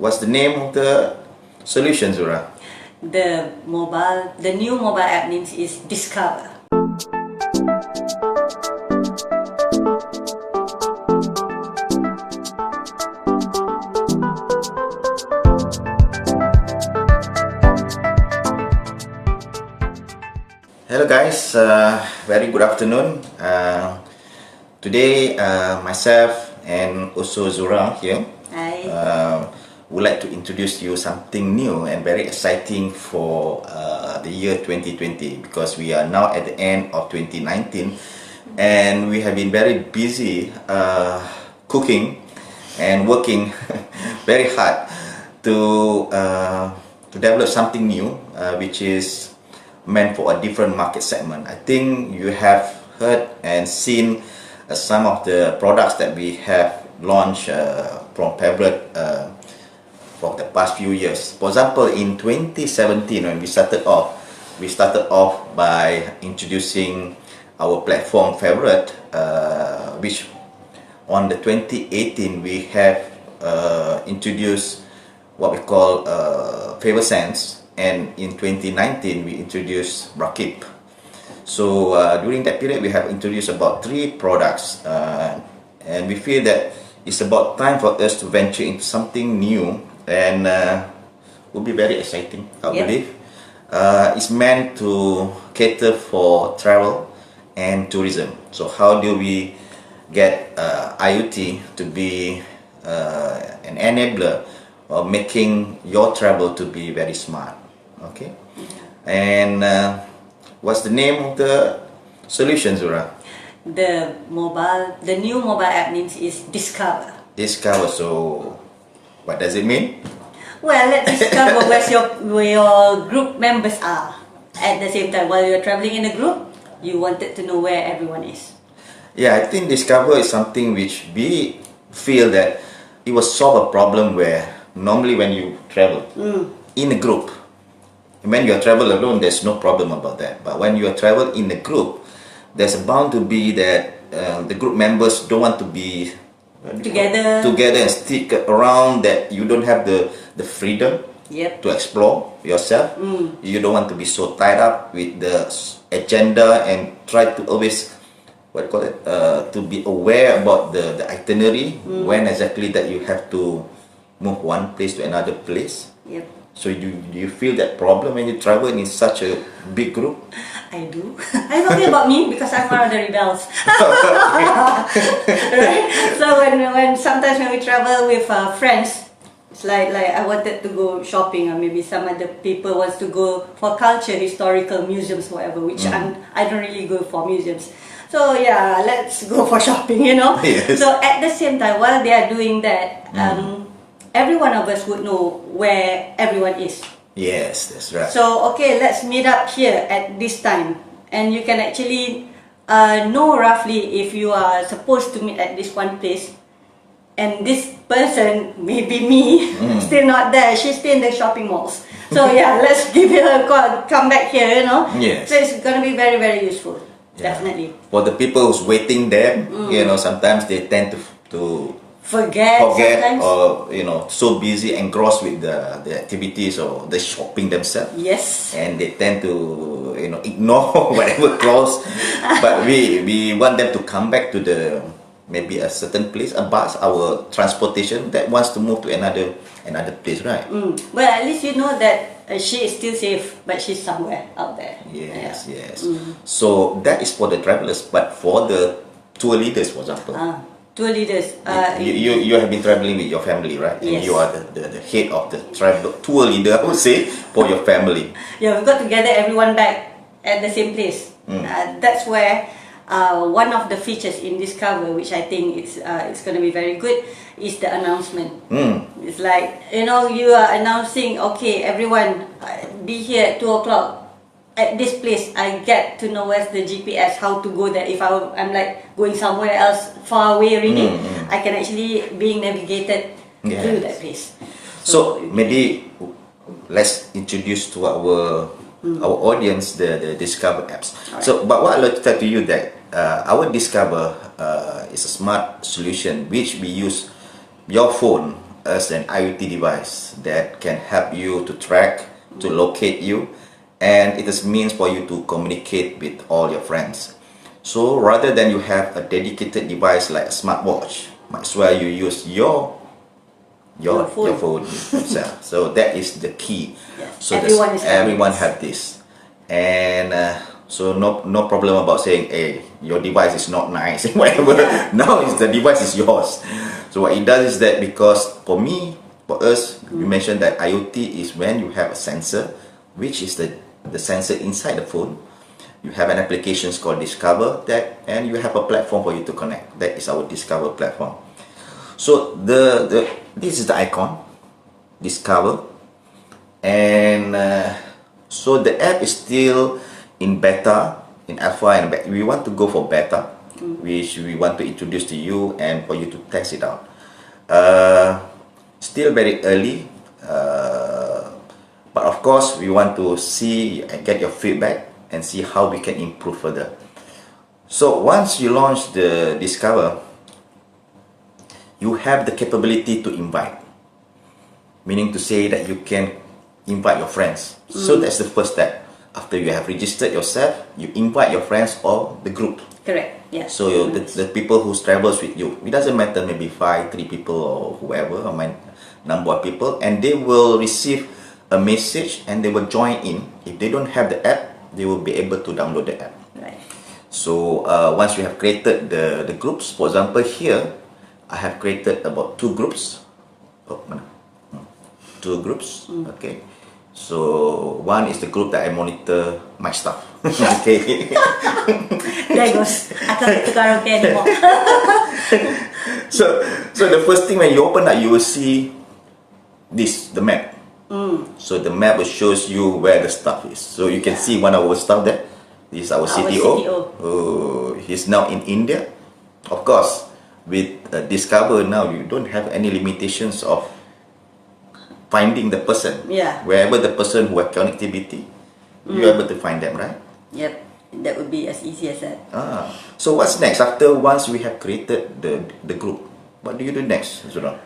What's the name of the solution, Zura? The new mobile app name is Discover. Hello guys, very good afternoon. Today myself and also Zura here Hi. would like to introduce you something new and very exciting for the year 2020, because we are now at the end of 2019 and we have been very busy cooking and working very hard to develop something new which is meant for a different market segment. I think you have heard and seen some of the products that we have launched from FAVORIOT for the past few years. For example, in 2017 when we started off by introducing our platform FAVORIOT, which on the 2018 we have introduced what we call Favor Sense, and in 2019 we introduced Rakip. So during that period we have introduced about 3 products, and we feel that it's about time for us to venture into something new and will be very exciting, I believe. It's meant to cater for travel and tourism. So how do we get IoT to be an enabler of making your travel to be very smart? Okay. And what's the name of the solution, Zura? The new mobile app name is Discover. Discover. So what does it mean? Well, let's discover where your group members are. At the same time, while you're traveling in a group, you wanted to know where everyone is. Yeah, I think Discover is something which we feel that it will solve a problem where normally when you travel in a group, when you travel alone, there's no problem about that. But when you travel in a group, there's bound to be that the group members don't want to be together and stick around, that you don't have the freedom to explore yourself. You don't want to be so tied up with the agenda and try to always to be aware about the itinerary, when exactly that you have to move one place to another place. So do you feel that problem when you travel in such a big group? I do. I'm talking about me because I'm one of the rebels. Right? So when sometimes when we travel with friends, it's like I wanted to go shopping, or maybe some other people wants to go for culture, historical museums, whatever, which I don't really go for museums. So yeah, let's go for shopping, you know. Yes. So at the same time, while they are doing that, every one of us would know where everyone is. Yes, that's right. So okay, let's meet up here at this time, and you can actually know roughly if you are supposed to meet at this one place, and this person, maybe me, still not there. She's still in the shopping malls. So yeah, let's give her a call. Come back here, you know. Yes. So it's gonna be very, very useful. Yeah. Definitely. For the people who's waiting there, you know, sometimes they tend to forget sometimes. Or you know, so busy, engrossed with the activities or the shopping themselves. Yes. And they tend to, you know, ignore whatever close. But we want them to come back to the maybe a certain place, a bus, our transportation that wants to move to another place, right? Well, at least you know that she is still safe, but she's somewhere out there. Yes, yes. So that is for the travelers, but for the tour leaders, for example. Tour leaders. You have been traveling with your family, right? And Yes. you are the head of the tour leader, I would say, for your family. Yeah, we got together everyone back at the same place. That's where one of the features in Discover, which I think it's going to be very good, is the announcement. It's like, you know, you are announcing, okay, everyone, be here at 2 o'clock. At this place, I get to know where's the GPS, how to go there. If I'm like going somewhere else far away already, I can actually being navigated through that place. So maybe let's introduce to our audience the Discover apps. Right. So, but what I'd like to tell to you that our Discover is a smart solution which we use your phone as an IoT device that can help you to track, to locate you, and it is means for you to communicate with all your friends. So rather than you have a dedicated device like a smartwatch, might as well you use your phone itself. So that is the key. Yes. So Everyone have this, and so no problem about saying, hey, your device is not nice, whatever. Yeah. Now the device is yours. So what it does is that, because for us, you mentioned that IoT is when you have a sensor, which is the sensor inside the phone. You have an application called Discover that, and you have a platform for you to connect. That is our Discover platform. So this is the icon, Discover, and so the app is still in beta, in alpha, and we want to go for beta, which we want to introduce to you and for you to test it out. Still very early, but of course we want to see and get your feedback and see how we can improve further. So once you launch the Discover, you have the capability to invite, meaning to say that you can invite your friends. So that's the first step. After you have registered yourself, you invite your friends or the group. Correct. Yeah. So the people who travels with you, it doesn't matter, maybe 5, 3 people or whoever, or my number of people, and they will receive a message and they will join in. If they don't have the app, they will be able to download the app. Right. So once you have created the groups, for example here, I have created about 2 groups. Oh, mana? 2 groups. Okay. So one is the group that I monitor my stuff. Okay. There goes. I can't karaoke anymore. So the first thing when you open that, you will see the map. So the map will shows you where the stuff is. So you can see one of our stuff there. This is our CTO. Oh, he's now in India. Of course, with Discover now, you don't have any limitations of finding the person. Yeah. Wherever the person who has connectivity, you're able to find them, right? Yep. That would be as easy as that. So what's next once we have created the group? What do you do next, Zura?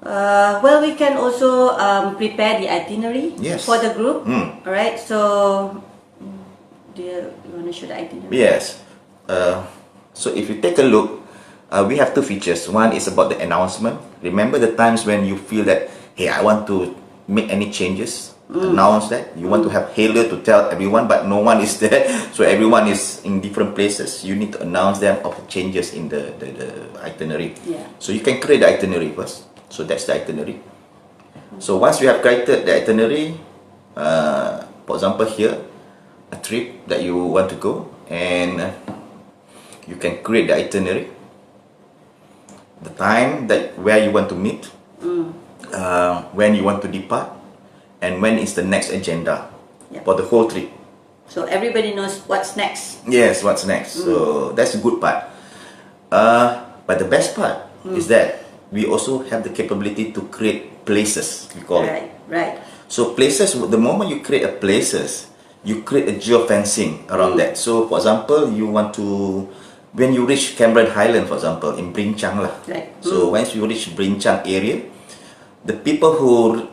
Well, we can also prepare the itinerary for the group. Alright, so do you want to show the itinerary? Yes. So if you take a look, we have 2 features. One is about the announcement. Remember the times when you feel that, hey, I want to make any changes, announce that. You want to have hailer to tell everyone, but no one is there. So everyone is in different places. You need to announce them of changes in the itinerary. Yeah. So you can create the itinerary first. So that's the itinerary. So once you have created the itinerary, for example here, a trip that you want to go, and you can create the itinerary, the time where you want to meet, when you want to depart, and when is the next agenda for the whole trip. So everybody knows what's next. Yes, what's next. So that's a good part. But the best part is that we also have the capability to create places, we call it. Right. So places, the moment you create a places, you create a geofencing around that. So for example, you want to, when you reach Cameron Highland, for example, in Brincang lah. Right. So once you reach Brincang area, the people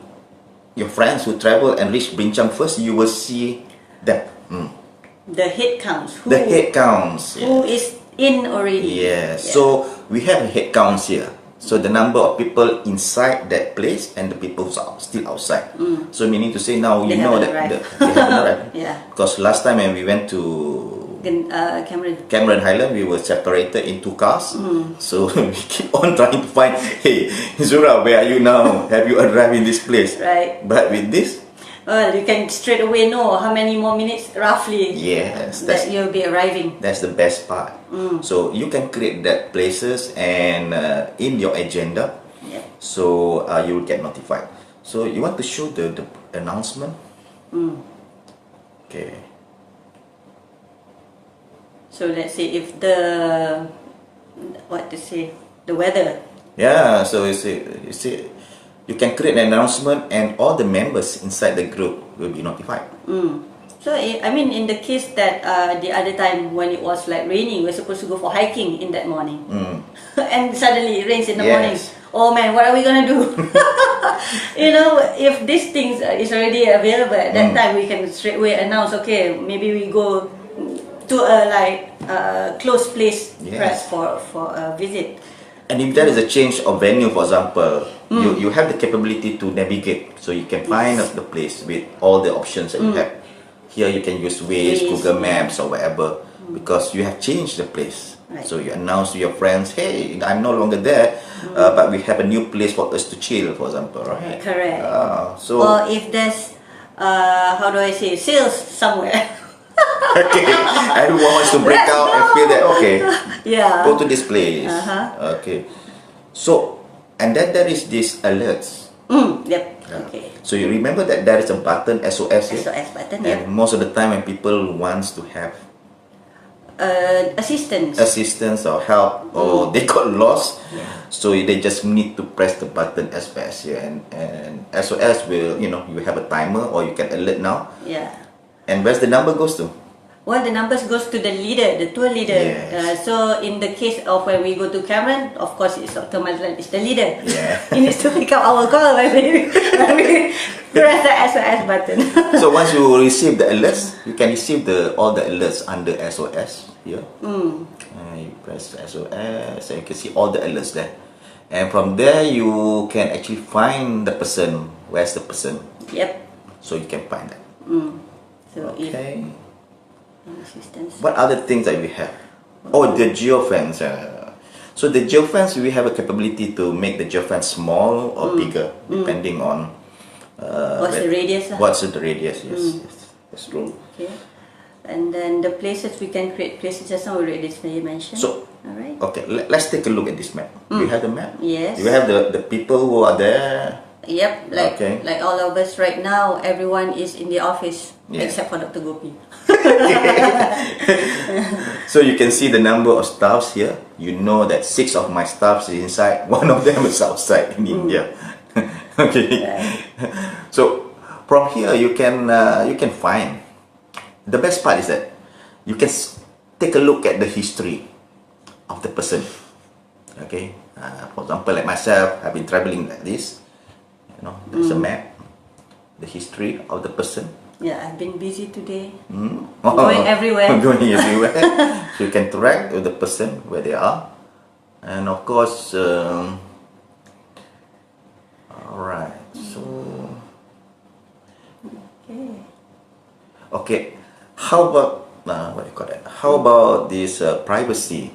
your friends who travel and reach Brincang first, you will see that. The head counts. The head counts. Who is in already. Yes. So we have a head counts here. So the number of people inside that place and the people who are still outside. So meaning to say now you know that they haven't arrived. Yeah. Because last time when we went to Cameron Highland, we were separated in 2 cars. So we keep on trying to find, hey, Zura, where are you now? Have you arrived in this place? Right. But with this, you can straight away know how many more minutes roughly that you'll be arriving. That's the best part. So you can create that places and in your agenda, so you will get notified. So you want to show the announcement? Okay. So let's say if the weather. Yeah, so you see, you can create an announcement and all the members inside the group will be notified. So I mean, in the case that the other time when it was like raining, we're supposed to go for hiking in that morning, and suddenly it rains in the morning. oh man, what are we gonna do? You know, if these things is already available at that time, we can straight away announce, okay, maybe we go to a close place, perhaps for a visit. And if there is a change of venue, for example, you have the capability to navigate, so you can find the place with all the options that you have. Here you can use Waze, Google Maps, or whatever, because you have changed the place. Right. So you announce to your friends, hey, I'm no longer there, but we have a new place for us to chill, for example, right? Correct. So Or if there's, how do I say, sales somewhere. okay, everyone wants to break out and feel that, okay, Yeah. go to this place. Okay, so and then there is this alerts. Yep. Okay. So you remember that there is a button SOS here, SOS button. and Yep. most of the time when people wants to have Assistance. or help, or they got lost, so they just need to press the button SOS here, and SOS will, you have a timer, or you can alert now. Yeah. And where's the number goes to? Well, the numbers goes to the leader, the tour leader. Yes. So in the case of when we go to Cameron, of course it's Dr. Mazlan, it's the leader. Yeah. He needs to pick up our call when we press the SOS button. So once you receive the alerts, you can receive all the alerts under SOS here. You press SOS, and you can see all the alerts there. And from there, you can actually find the person. Where's the person? Yep. So you can find that. So Okay. if assistance. What other things that we have? Oh, the geofence. So the geofence, we have a capability to make the geofence small or bigger, depending on What's the radius? What's the radius? Yes, that's true. Okay. And then the places, we can create places, just now already mentioned. So, alright. okay, let's take a look at this map. Do you have the map? Yes. Do you have the people who are there? Yep, like all of us right now, everyone is in the office except for Dr. Gopi. So you can see the number of staffs here. You know that 6 of my staffs is inside, 1 of them is outside in India. Okay. So from here you can find. The best part is that you can take a look at the history of the person. Okay. For example, like myself, I've been traveling like this. There's a map, the history of the person. Yeah, I've been busy today. Going everywhere. Going everywhere. So you can track with the person where they are. And of course, alright, so okay, how about what do you call that? How about this privacy?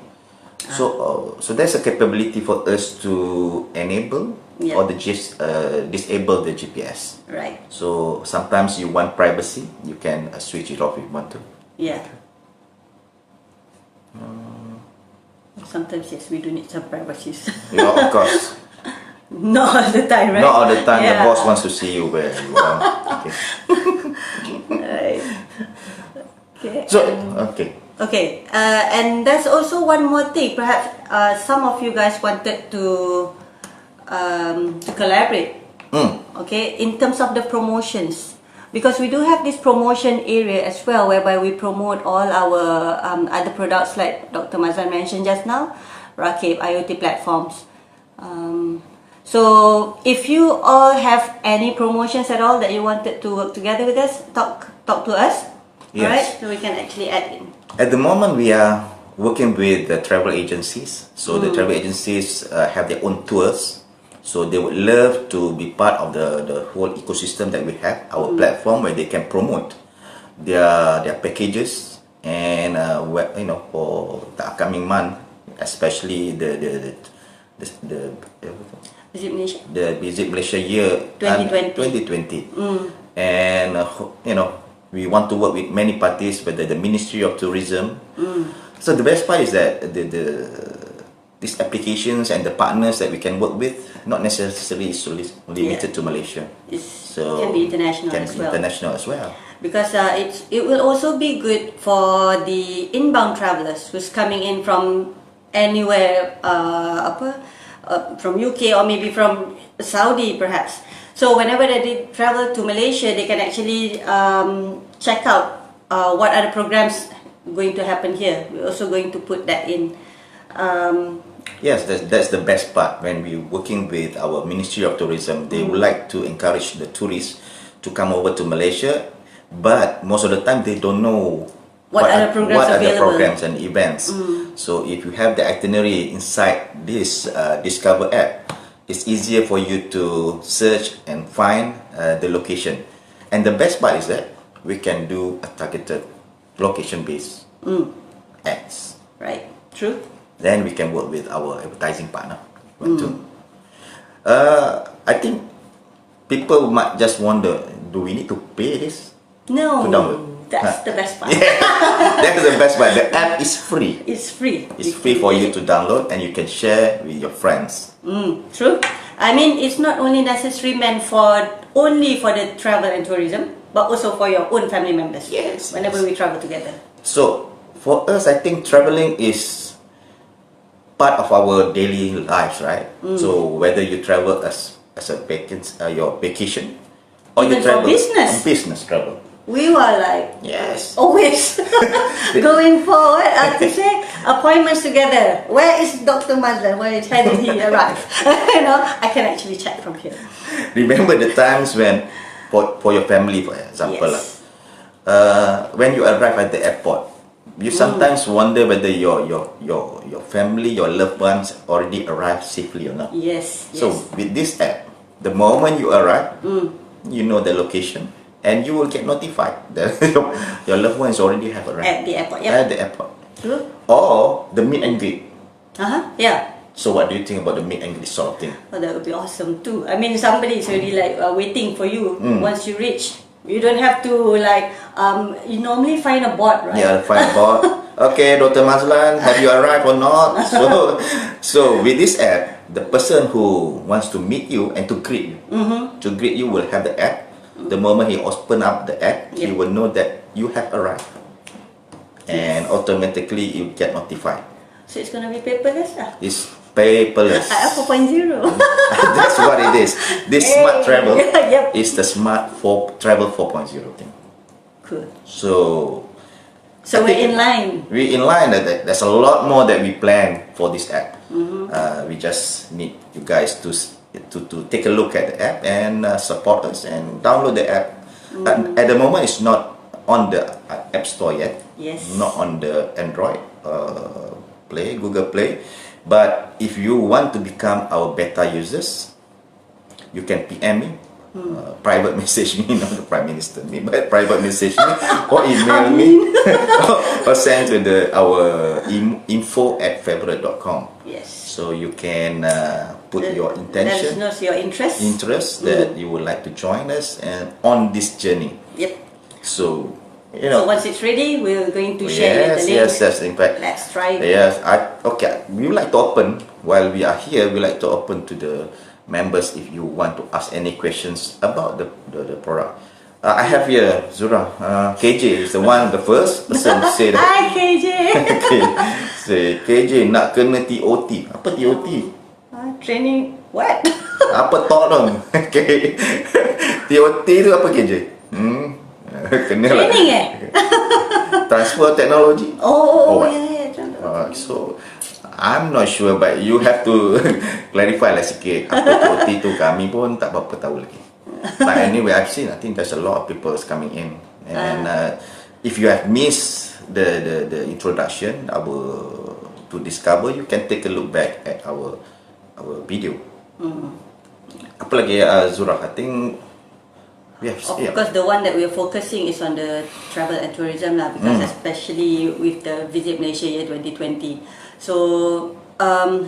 So there's a capability for us to enable or disable the GPS. Right. So sometimes you want privacy, you can switch it off if you want to. Yeah. Sometimes yes, we do need some privacy. Yeah, of course. Not all the time, right? Not all the time. Yeah. The boss wants to see you where you are. Okay. Right. Okay. So okay. Okay, and there's also one more thing. Perhaps some of you guys wanted to collaborate. Okay, in terms of the promotions, because we do have this promotion area as well, whereby we promote all our other products like Dr. Mazlan mentioned just now, Rakib, IoT platforms. So if you all have any promotions at all that you wanted to work together with us, talk to us. Yes. Alright, so we can actually add in. At the moment, we are working with the travel agencies. So the travel agencies have their own tours. So they would love to be part of the whole ecosystem that we have, our platform where they can promote their packages, and for the upcoming month, especially the Visit Malaysia. The Visit Malaysia year 2020. And we want to work with many parties, whether the Ministry of Tourism. So the best part is that these applications and the partners that we can work with, not necessarily solely limited to Malaysia. It can be international can as be well. International as well. Because it will also be good for the inbound travelers who's coming in from anywhere, from UK or maybe from Saudi perhaps. So whenever they travel to Malaysia, they can actually check out what are the programs going to happen here. We're also going to put that in Yes, that's the best part. When we're working with our Ministry of Tourism, they would like to encourage the tourists to come over to Malaysia, but most of the time they don't know What other programs what are the available? programs and events. So if you have the itinerary inside this Discover app, it's easier for you to search and find the location. And the best part is that we can do a targeted location-based ads. Right. True. Then we can work with our advertising partner. I think people might just wonder, do we need to pay this No. to download? That's the best part. That's the best part. The app is free. It's free. It's free for you to download and you can share with your friends. True. I mean, it's not only necessary meant only for the travel and tourism, but also for your own family members. Yes, Whenever we travel together. So for us, I think traveling is part of our daily lives, right? So whether you travel as a your vacation, or Even you for travel business. business travel. We were like Yes. always going forward to say appointments together. Where is Dr. Mazlan? Where did he arrive? I can actually check from here. Remember the times when, for your family, for example, Yes. when you arrive at the airport, you sometimes wonder whether your family, your loved ones already arrived safely or not. Yes. So with this app, the moment you arrive, you know the location, and you will get notified that your loved ones already have arrived At the airport. Yep. at the airport. True. Or the meet and greet. Yeah. So what do you think about the meet and greet sort of thing? Oh, that would be awesome too. I mean, somebody is already like waiting for you once you reach. You don't have to you normally find a board, right? Yeah, find out. Okay, Dr. Mazlan, have you arrived or not? So with this app, the person who wants to meet you and to greet you, will have the app. The moment he open up the app, he will know that you have arrived, and automatically you get notified. So it's gonna be paperless lah. It's paperless. 4.0. That's what it is. This smart travel Yep. is the smart travel 4.0 thing. Cool. So So I we're think in line. We're in line. There's a lot more that we plan for this app. We just need you guys to take a look at the app and support us and download the app. At the moment, it's not on the App Store yet. Yes. Not on the Android Google Play. But if you want to become our beta users, you can PM me, private message me, not the Prime Minister me, but private message me or email me or send to our info@favorite.com. Yes. So you can put your intention, Let us know your interest. that you would like to join us and on this journey. Yep. So So once it's ready, we're going to share the link. yes. In fact, Let's try it. yes. We would like to open while we are here. We like to open to the members if you want to ask any questions about the product. I have here Zura. KJ is the first person to say that. Hi KJ. Okay. Say KJ nak kena TOT. Apa TOT? Training what? Apa tolong? Okay. TOT tu apa KJ? Kena lah. Training Transfer technology. Oh, what? yeah. So I'm not sure, but you have to clarify lah sikit. Apa TOT tu kami pun tak berapa tahu lagi. But anyway, I think there's a lot of people coming in, and if you have missed the introduction, to discover, you can take a look back at our video. Apa lagi Zura? I think Of course, the one that we're focusing is on the travel and tourism lah, because especially with the Visit Malaysia Year 2020. So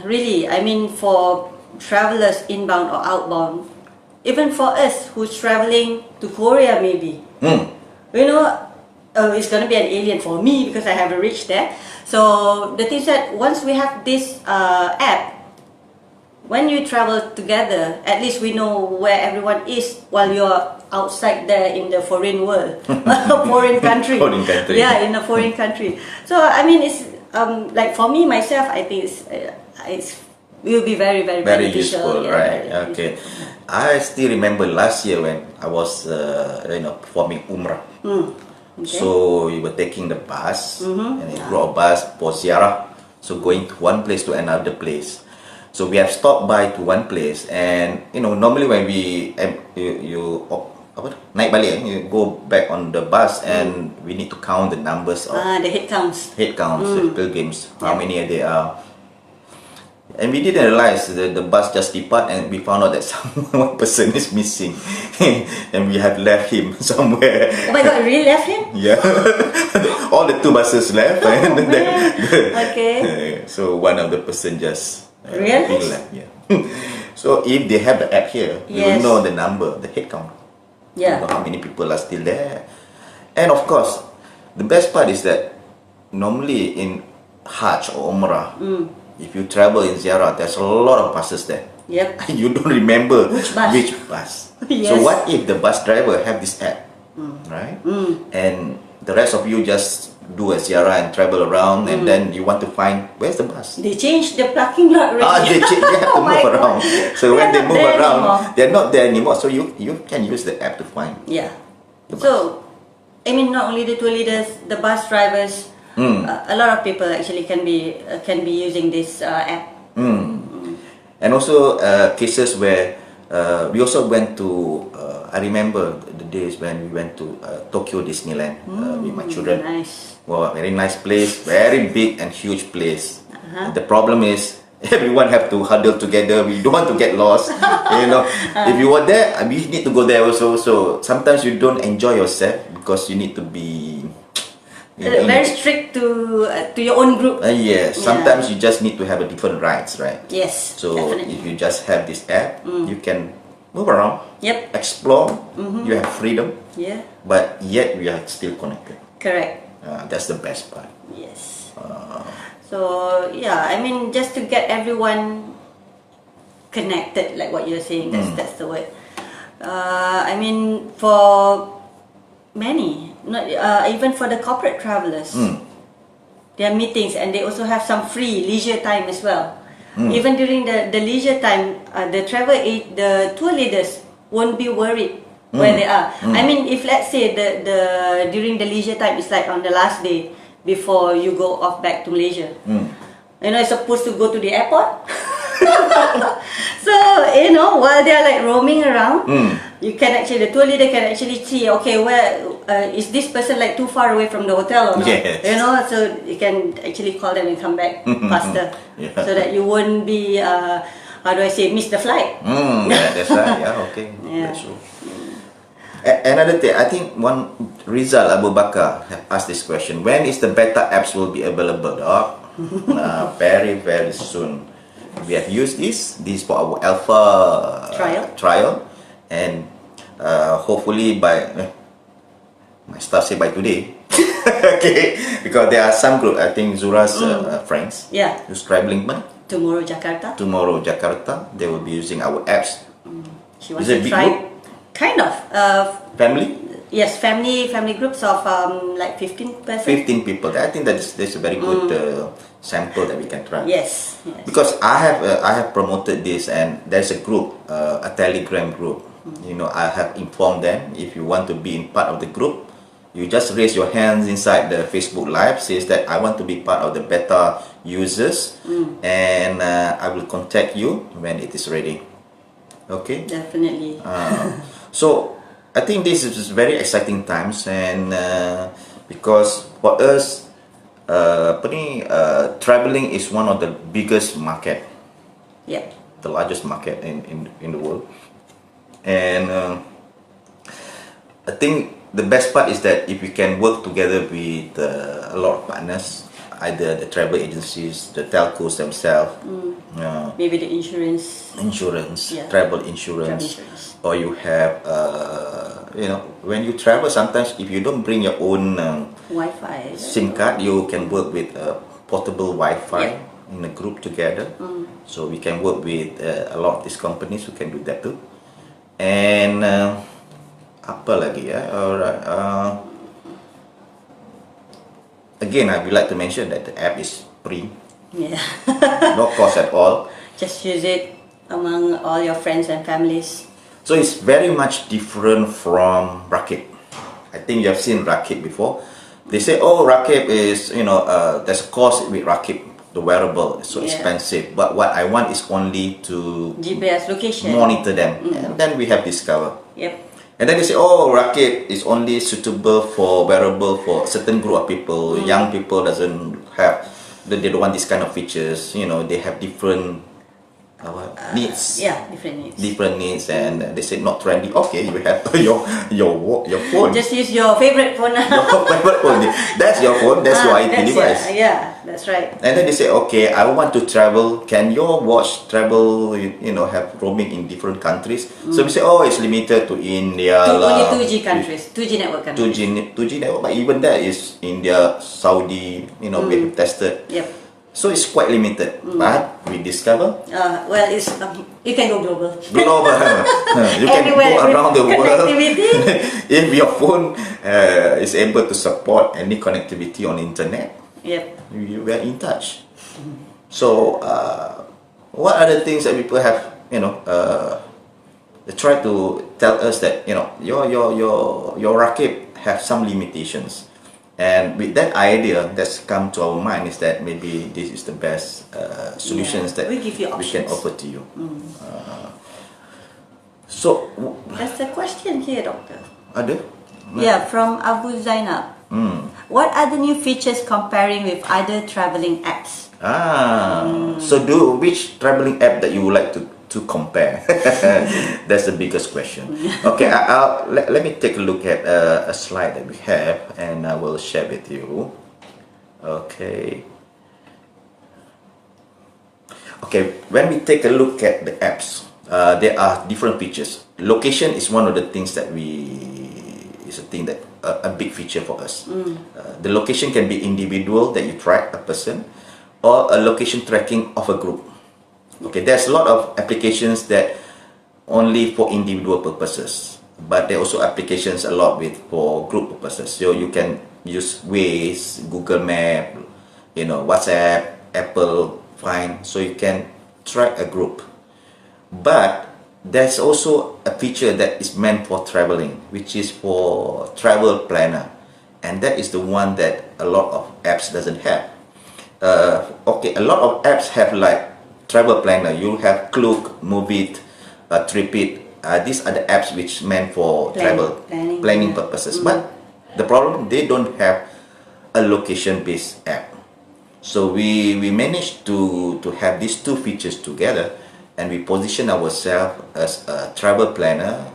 really, I mean, for travelers inbound or outbound, even for us who's traveling to Korea maybe, it's going to be an alien for me because I haven't reached there. So the thing is that once we have this app, when you travel together, at least we know where everyone is while you're outside there in the foreign world, foreign country. Foreign country. Yeah, in a foreign country. So I mean, it's like for me myself, I think it will be very, very, very beneficial. useful, Yeah, right? very Okay. useful. I still remember last year when I was performing Umrah. Okay. So we were taking the bus, and it brought a bus for ziarah So going to one place to another place. So we have stopped by to one place, and normally when we apa naik balik, you go back on the bus, and we need to count the numbers of The head counts. the pilgrims, how many there are. And we didn't realize the bus just depart, and we found out that one person is missing, and we have left him somewhere. Oh my God, really left him? Yeah, all the two buses left, and Okay. so one of the person just Realized? being left. Yeah. So if they have the app here, you will Yes. know the number, the head count. Yeah. You know how many people are still there, and of course, the best part is that normally in Hajj or Umrah. If you travel in Ziarah, there's a lot of buses there. Yep. You don't remember Which bus? which bus. Yes. So what if the bus driver have this app, right? And the rest of you just do a Ziarah and travel around, and then you want to find where's the bus. They changed the parking lot already. They have to Oh my move God. around. So when they They're not move there around, anymore. they're not there anymore. So you can use the app to find. Yeah. The bus. So, I mean, not only the tour leaders, the bus drivers, a lot of people actually can be using this app. And also cases where we also went to. I remember the days when we went to Tokyo Disneyland with my children. Nice. Wow, very nice place, very big and huge place. The problem is everyone have to huddle together. We don't want to get lost. If you were there, we need to go there also. So sometimes you don't enjoy yourself because you need to be Very strict to your own group. yes. Sometimes you just need to have a different rights, right? Yes. So definitely. if you just have this app, you can move around, Yep. explore. You have freedom, Yeah. but yet we are still connected. Correct. That's the best part. Yes. So yeah, I mean, just to get everyone connected, like what you're saying, that's the word. I mean, for many, not even for the corporate travelers, there are meetings, and they also have some free leisure time as well. Even during the leisure time, the tour leaders won't be worried where they are. I mean, if let's say the during the leisure time, it's like on the last day before you go off back to Malaysia. You're supposed to go to the airport. So while they're like roaming around, the tour leader can actually see, okay, where is this person like too far away from the hotel or not? Yes. So you can actually call them and come back faster, Yeah. so that you won't be how do I say, miss the flight. Yeah, that's right. Yeah, okay. Yeah. That's true. Another thing, I think one Rizal Abu Bakar have asked this question. When is the beta apps will be available, Doc? Very, very soon. We have used this for our alpha trial, and hopefully by my staff say by today. Okay, because there are some group. I think Zura's friends. Yeah. Who's traveling Tomorrow Jakarta. They will be using our apps. She wants Is it to big try. group? Kind of. Family. Yes, family groups of like 15 persons. 15 people. I think that's a very good sample that we can try. Yes. Because I have promoted this, and there's a group, a Telegram group. I have informed them, if you want to be in part of the group, you just raise your hands inside the Facebook Live, says that I want to be part of the beta users, and I will contact you when it is ready. Okay. Definitely. So I think this is very exciting times, and because for us, traveling is one of the biggest market, Yep. the largest market in the world, and I think the best part is that if we can work together with a lot of partners, either the travel agencies, the telcos themselves, Maybe the insurance. Yeah. travel insurance, or you have when you travel, sometimes if you don't bring your own Wi-Fi. SIM card, you can work with portable Wi-Fi Yeah. in a group together. So we can work with a lot of these companies who can do that too. And apa lagi ya? Alright. Again, I would like to mention that the app is free, Yeah. no cost at all. Just use it among all your friends and families. So it's very much different from Rakib. I think you have seen Rakib before. They say, oh, Rakib is, there's a cost with Rakib. the wearable is so Yeah. expensive. But what I want is only to GPS location. monitor them, and then we have Discover. Yep. And then they say, oh, Rakit is only suitable for wearable for certain group of people. Young people doesn't have, they don't want this kind of features. You know, they have different needs. Yeah, different needs. Different needs, and they say not trendy. Okay, you have your phone. Just use your favorite phone. Your favorite phone. That's your phone. That's your IT device. Yeah, that's right. And then they say, okay, I want to travel. Can your watch travel? You know, have roaming in different countries. So we say, oh, it's limited to India. Only 2G countries, 2G network countries. 2G network, but even that is India, Saudi. You know, we have tested. Yep. So it's quite limited. But we discover Well, it's you can go global. global. You can go Anywhere with around the world. connectivity. If your phone is able to support any connectivity on internet, Yep. you are in touch. So, what are the things that people have? You know, they try to tell us that your Rakib have some limitations, and with that idea that's come to our mind is that maybe this is the best solutions that we give you we can options. offer to you. So, That's the question here, Doctor. ada? Yeah, from Abu Zainab. What are the new features comparing with other traveling apps? So which traveling app that you would like to compare? That's the biggest question. Okay, let me take a look at a slide that we have, and I will share with you. Okay. Okay, when we take a look at the apps, there are different features. Location is one of the things that a big feature for us. The location can be individual, that you track a person, or a location tracking of a group. Okay, there's a lot of applications that only for individual purposes, but there are also applications a lot for group purposes. So you can use Waze, Google Map, WhatsApp, Apple Find, so you can track a group. But there's also a feature that is meant for traveling, which is for travel planner, and that is the one that a lot of apps doesn't have. Okay, a lot of apps have like travel planner. You have Klook, Moveit, Tripit. These are the apps which meant for planning purposes. But the problem, they don't have a location-based app. So we managed to have these two features together, and we position ourselves as a travel planner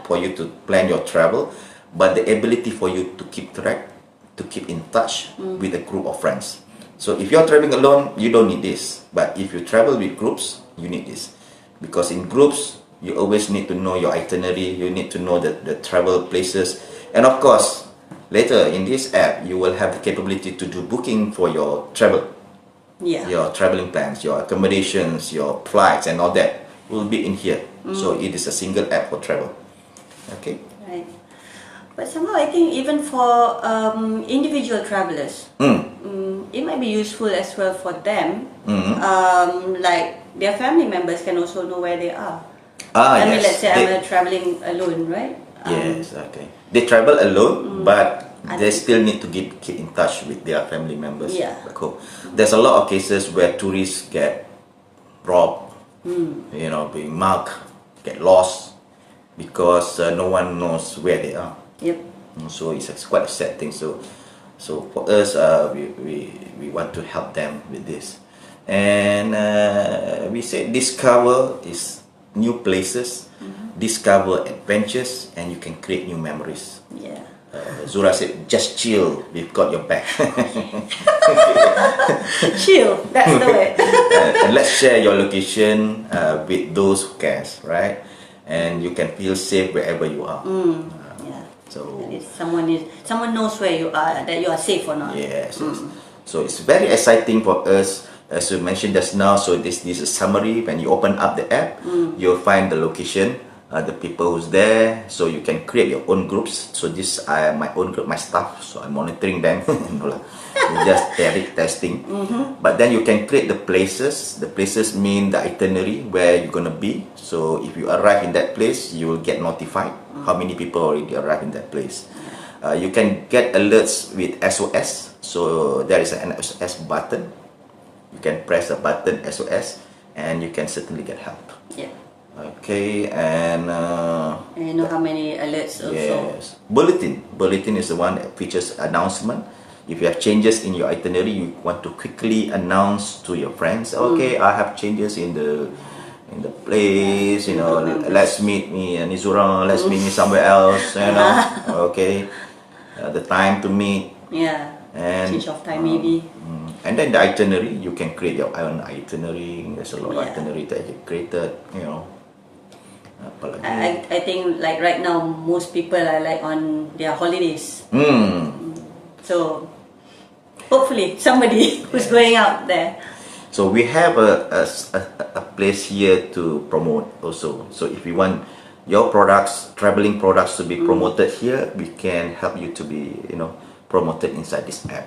for you to plan your travel, but the ability for you to keep track, to keep in touch with a group of friends. So if you're traveling alone, you don't need this. But if you travel with groups, you need this. Because in groups, you always need to know your itinerary, you need to know the travel places. And of course, later in this app, you will have the capability to do booking for your travel. Yeah. Your traveling plans, your accommodations, your flights, and all that will be in here. So it is a single app for travel. Okay. Right. But somehow I think even for individual travelers, it might be useful as well for them. Like their family members can also know where they are. I mean, let's say I'm traveling alone, right? Yes, okay. They travel alone, but they still need to keep in touch with their family members. Yeah. Cool. There's a lot of cases where tourists get robbed, being mugged, get lost, because no one knows where they are. Yep. So it's quite a sad thing. So for us, we want to help them with this, and we say discover is new places, discover adventures, and you can create new memories. Yeah. Zura said, just chill, we've got your back. Chill, that's the word. And let's share your location with those who cares, right? And you can feel safe wherever you are. Yeah. So If someone knows where you are, that you are safe or not. yes. So it's very exciting for us. As you mentioned just now, so this is a summary. When you open up the app, you'll find the location, the people who's there, so you can create your own groups. So this are my own group, my staff, so I'm monitoring them. Just testing. But then you can create the places. The places mean the itinerary where you're gonna be. So if you arrive in that place, you will get notified how many people already arrived in that place. You can get alerts with SOS. So there is an SOS button. You can press the button SOS and you can certainly get help. Yeah. Okay, and And you know how many alerts also. yes, bulletin is the one that features announcement. If you have changes in your itinerary, you want to quickly announce to your friends, okay, I have changes in the place, you know, let's meet me in Nizura, let's meet me somewhere else, you know, okay, the time to meet. Yeah. And Change of time maybe. and then the itinerary, you can create your own itinerary. There's a lot of Yeah. itinerary that you created, you know. Apalagi. I think like right now most people are like on their holidays. So hopefully somebody who's going out there. So we have a place here to promote also. So if you want your products, traveling products to be promoted here, we can help you to be, you know, promoted inside this app.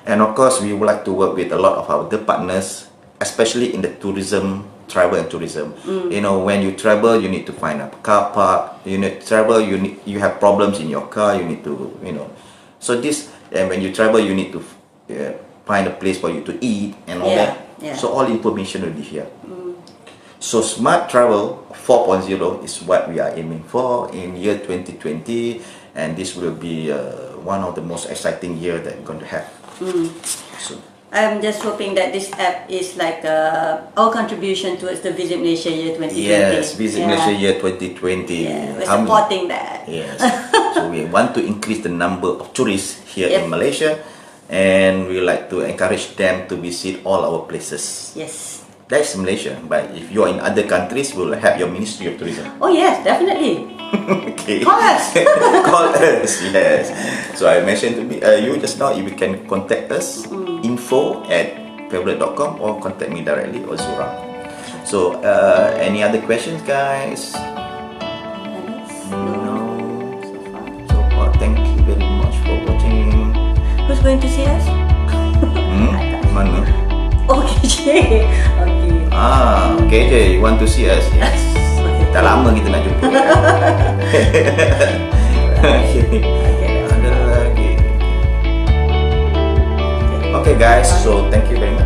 And of course, we would like to work with a lot of our other partners, especially in the tourism, travel and tourism. You know, when you travel, you need to find a car park. You need to travel, you have problems in your car, you need to, you know. So this, and when you travel, you need to find a place for you to eat and all that. Yeah. So all information will be here. So Smart Travel 4.0 is what we are aiming for in year 2020, and this will be one of the most exciting year that we're going to have. So, I'm just hoping that this app is like our contribution towards the Visit Malaysia year 2020. yes, Visit Malaysia year 2020. Yeah, we're supporting that. Yes. So we want to increase the number of tourists here in Yep. Malaysia, and we like to encourage them to visit all our places. Yes. That's Malaysia, but if you're in other countries, we'll have your Ministry of Tourism. Oh yes, definitely. Okay. Call us. Call us, yes. So I mentioned to you just now, if you can contact us, info@favorite.com, or contact me directly or Zura. So any other questions, guys? No. So far, thank you very much for watching. Who's going to see us? Mana? Oh, KJ. Okay. KJ, you want to see us? Yes. Dah lama kita nak jumpa. Okay. Ada lagi. Okay guys, so thank you very much.